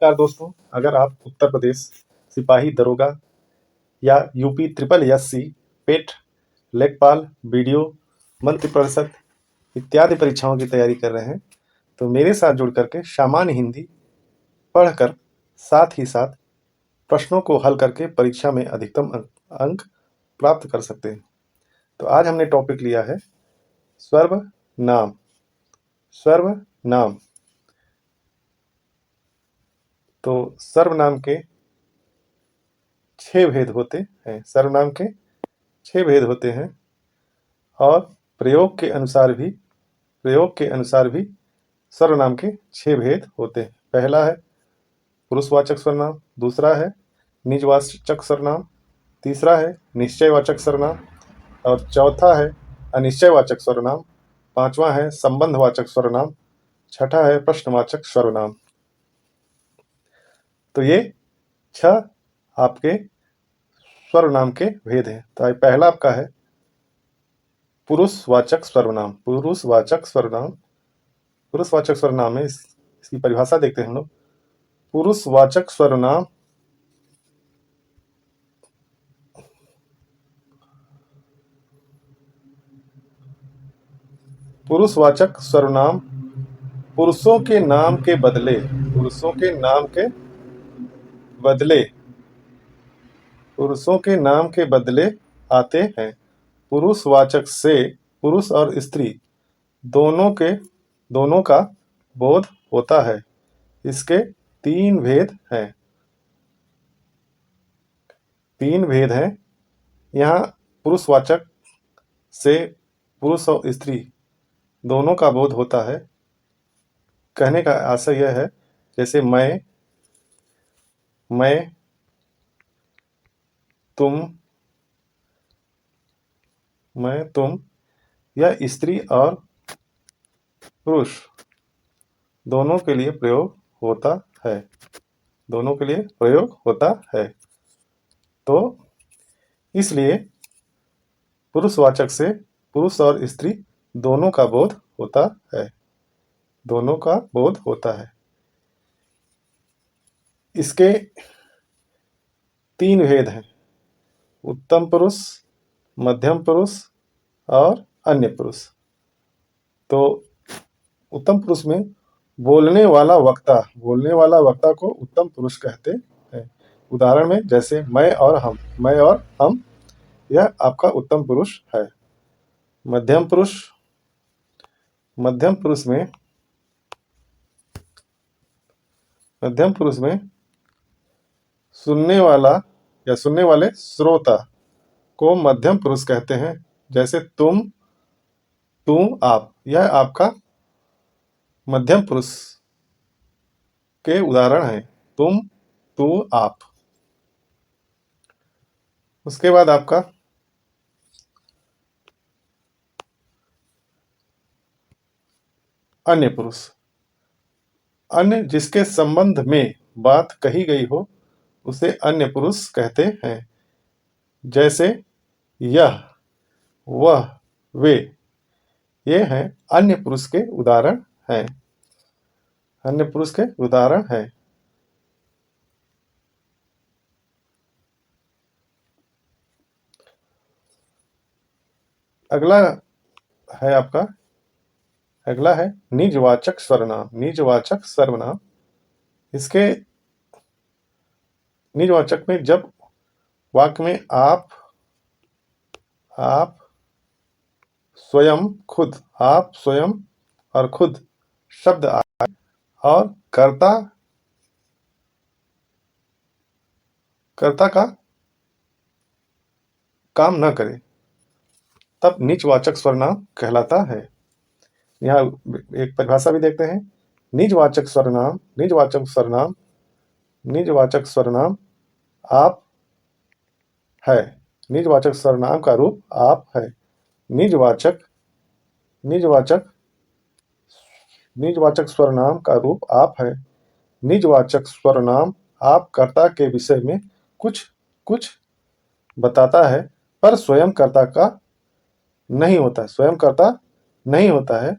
नमस्कार दोस्तों, अगर आप उत्तर प्रदेश सिपाही दरोगा या यूपी ट्रिपल एससी, पेट, लेखपाल, बीडीओ, मंत्रि परिषद इत्यादि परीक्षाओं की तैयारी कर रहे हैं, तो मेरे साथ जुड़ करके सामान्य हिंदी पढ़कर साथ ही साथ प्रश्नों को हल करके परीक्षा में अधिकतम अंक प्राप्त कर सकते हैं। तो आज हमने टॉपिक लिया है सर्वनाम। सर्वनाम तो सर्वनाम के 6 भेद होते हैं। सर्वनाम के 6 भेद होते हैं और प्रयोग के अनुसार भी सर्वनाम के 6 भेद होते हैं। पहला है पुरुषवाचक सर्वनाम, दूसरा है निजवाचक सर्वनाम, तीसरा है निश्चयवाचक सर्वनाम और चौथा है अनिश्चयवाचक सर्वनाम, पांचवा है संबंधवाचक सर्वनाम, छठा है प्रश्नवाचक सर्वनाम। तो ये 6 आपके सर्वनाम के भेद हैं। तो पहला आपका है पुरुषवाचक सर्वनाम। पुरुषवाचक सर्वनाम में इसकी परिभाषा देखते हैं हम लोग। पुरुषवाचक सर्वनाम पुरुषों के नाम के बदले आते हैं। पुरुषवाचक से पुरुष और स्त्री दोनों का बोध होता है। इसके 3 भेद हैं। यहाँ पुरुषवाचक से पुरुष और स्त्री दोनों का बोध होता है। कहने का आशय यह है, जैसे मैं, तुम यह स्त्री और पुरुष दोनों के लिए प्रयोग होता है। तो इसलिए पुरुषवाचक से पुरुष और स्त्री दोनों का बोध होता है। इसके 3 भेद हैं, उत्तम पुरुष, मध्यम पुरुष और अन्य पुरुष। तो उत्तम पुरुष में बोलने वाला वक्ता को उत्तम पुरुष कहते हैं। उदाहरण में जैसे मैं और हम, यह आपका उत्तम पुरुष है। मध्यम पुरुष में सुनने वाले श्रोता को मध्यम पुरुष कहते हैं। जैसे तुम, आप, यह आपका मध्यम पुरुष के उदाहरण हैं। तुम, तू, आप। उसके बाद आपका अन्य पुरुष। अन्य जिसके संबंध में बात कही गई हो उसे अन्य पुरुष कहते हैं। जैसे यह, वह, वे, ये हैं अन्य पुरुष के उदाहरण हैं। अगला है निजवाचक सर्वनाम। इसके निजवाचक में जब वाक्य में आप स्वयं, और खुद शब्द आए और कर्ता का काम न करे, तब निजवाचक सर्वनाम कहलाता है। यहाँ एक परिभाषा भी देखते हैं। निजवाचक सर्वनाम आप है। निजवाचक सर्वनाम का रूप आप है। निजवाचक सर्वनाम का रूप आप है। निजवाचक सर्वनाम आप कर्ता के विषय में कुछ बताता है, पर स्वयं कर्ता नहीं होता है।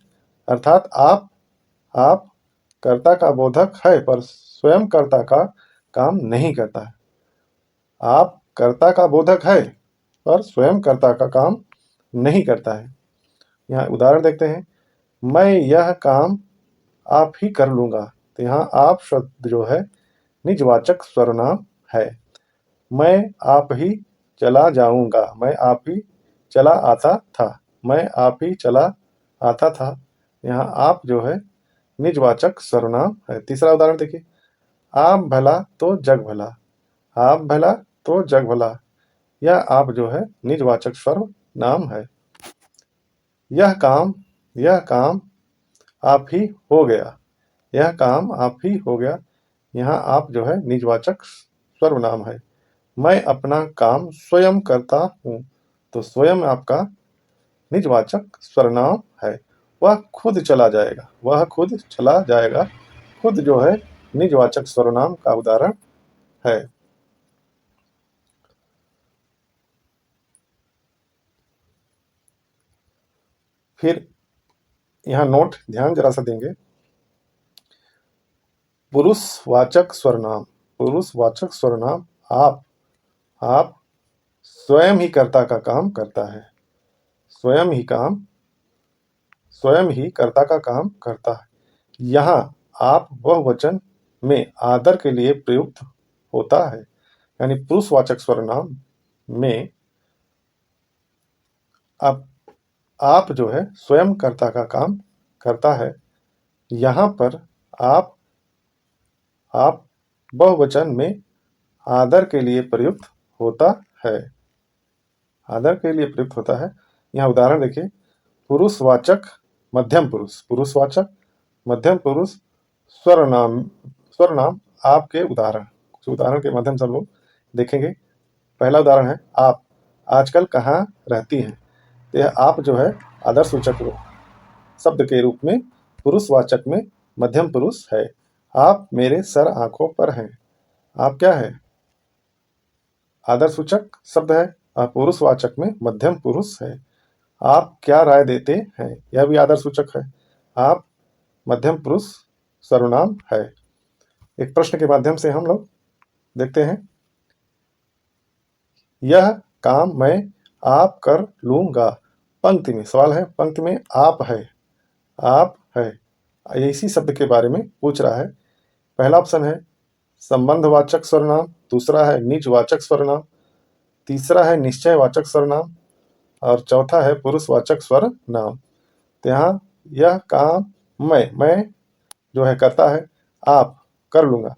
अर्थात आप कर्ता का बोधक है, पर स्वयं कर्ता का काम नहीं करता है। आप कर्ता का बोधक है पर स्वयं कर्ता का काम नहीं करता है। यहाँ उदाहरण देखते हैं, मैं यह काम आप ही कर लूँगा। तो यहाँ आप शब्द जो है निजवाचक सर्वनाम है। मैं आप ही चला जाऊँगा, मैं आप ही चला आता था, मैं आप ही चला आता था। यहाँ आप जो है निजवाचक सर्वनाम है। तीसरा उदाहरण देखिए, आप भला तो जग भला, आप भला तो जग भला। यह आप जो है निजवाचक सर्वनाम है। यह काम आप ही हो गया, यह काम आप ही हो गया। यहाँ आप जो है निजवाचक सर्वनाम है। मैं अपना काम स्वयं करता हूँ, तो स्वयं आपका निजवाचक सर्वनाम है। वह खुद चला जाएगा, वह खुद चला जाएगा। खुद जो है निजवाचक सर्वनाम का उदाहरण है। फिर यहाँ नोट ध्यान जरा सा देंगे, पुरुषवाचक सर्वनाम, पुरुषवाचक सर्वनाम आप स्वयं ही कर्ता का काम करता है, स्वयं ही कर्ता का काम करता है। यहाँ आप बहुवचन में आदर के लिए प्रयुक्त होता है। यानी पुरुषवाचक सर्वनाम में आप जो है स्वयं कर्ता का काम करता है। यहाँ पर आप बहुवचन में आदर के लिए प्रयुक्त होता है, आदर के लिए प्रयुक्त होता है। यहाँ उदाहरण देखिए, पुरुषवाचक मध्यम पुरुष, पुरुषवाचक मध्यम पुरुष सर्वनाम आपके उदाहरण, कुछ उदाहरण के माध्यम से हम लोग देखेंगे। पहला उदाहरण है, आप आजकल कहाँ रहती हैं। तो यह आप जो है आदर्शसूचक शब्द के रूप में पुरुषवाचक में मध्यम पुरुष है। आप मेरे सर आंखों पर हैं, आप क्या है आदर्शसूचक शब्द है और पुरुषवाचक में मध्यम पुरुष है। आप क्या राय देते हैं, यह भी आदर्शसूचक है, आप मध्यम पुरुष सर्वनाम है। एक प्रश्न के माध्यम से हम लोग देखते हैं, यह काम मैं आप कर लूँगा। पंक्ति में सवाल है, पंक्ति में आप है, इसी शब्द के बारे में पूछ रहा है। पहला ऑप्शन है संबंधवाचक सर्वनाम, दूसरा है निजवाचक सर्वनाम, तीसरा है निश्चयवाचक सर्वनाम और चौथा है पुरुषवाचक सर्वनाम। तो यहाँ यह काम मैं जो है करता है, आप कर लूँगा।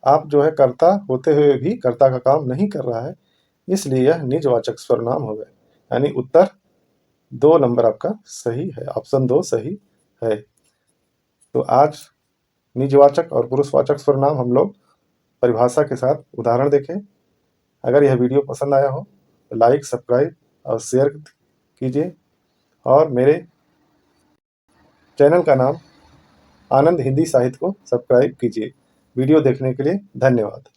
आप जो है कर्ता होते हुए भी कर्ता का काम नहीं कर रहा है, इसलिए यह निजवाचक सर्वनाम हो गया। यानी उत्तर 2 नंबर आपका सही है, ऑप्शन 2 सही है। तो आज निजवाचक और पुरुषवाचक सर्वनाम हम लोग परिभाषा के साथ उदाहरण देखें। अगर यह वीडियो पसंद आया हो तो लाइक, सब्सक्राइब और शेयर कीजिए और मेरे चैनल का नाम आनंद हिंदी साहित्य को सब्सक्राइब कीजिए। वीडियो देखने के लिए धन्यवाद।